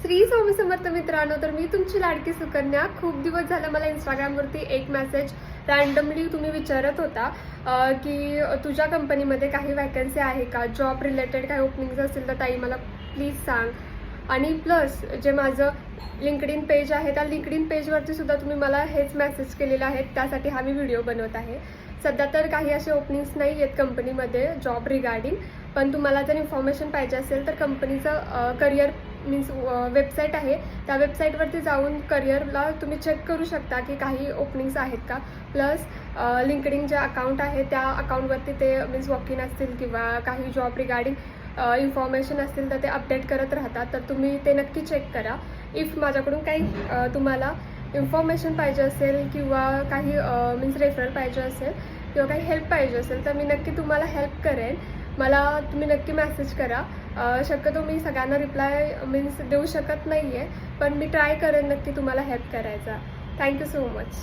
श्री स्वामी समर्थ मित्रांनो, तर मी तुमची लाडकी सुकन्या. खूप दिवस झालं मला इंस्टाग्रामवरती एक मेसेज रँडमली तुम्ही विचारत होता की तुझ्या कंपनीमध्ये काही वॅकन्सी आहे का, जॉब रिलेटेड काही ओपनिंग्स असतील तर ताई मला प्लीज सांग. आणि प्लस जे माझं लिंक्डइन पेज आहे त्या लिंक्डइन पेजवरती सुद्धा तुम्ही मला हेच मेसेज केलेले आहेत, त्यासाठी हा मी व्हिडिओ बनवत आहे. सध्या तर काही असे ओपनिंग्स नाही आहेत कंपनीमध्ये जॉब रिगार्डिंग, पण तुम्हाला जर इन्फॉर्मेशन पाहिजे असेल तर कंपनीचं करिअर मीन्स वेबसाईट आहे, त्या वेबसाईटवरती जाऊन करिअरला तुम्ही चेक करू शकता की काही ओपनिंग्स आहेत का. प्लस लिंक्डइन जे अकाउंट आहे त्या अकाउंटवरती ते मीन्स वॉक इन असतील किंवा काही जॉब रिगार्डिंग इन्फॉर्मेशन असतील तर ते अपडेट करत राहतात, तर तुम्ही ते नक्की चेक करा. इफ माझ्याकडून काही तुम्हाला इन्फॉर्मेशन पाहिजे असेल किंवा काही मीन्स रेफरल पाहिजे असेल किंवा काही हेल्प पाहिजे असेल तर मी नक्की तुम्हाला हेल्प करेन. मला तुम्ही नक्की मेसेज करा. शक्यतो मी सगळ्यांना रिप्लाय मीन्स देऊ शकत नाही आहे, पण मी ट्राय करेन नक्की तुम्हाला हेल्प करायचा. Thank you so much.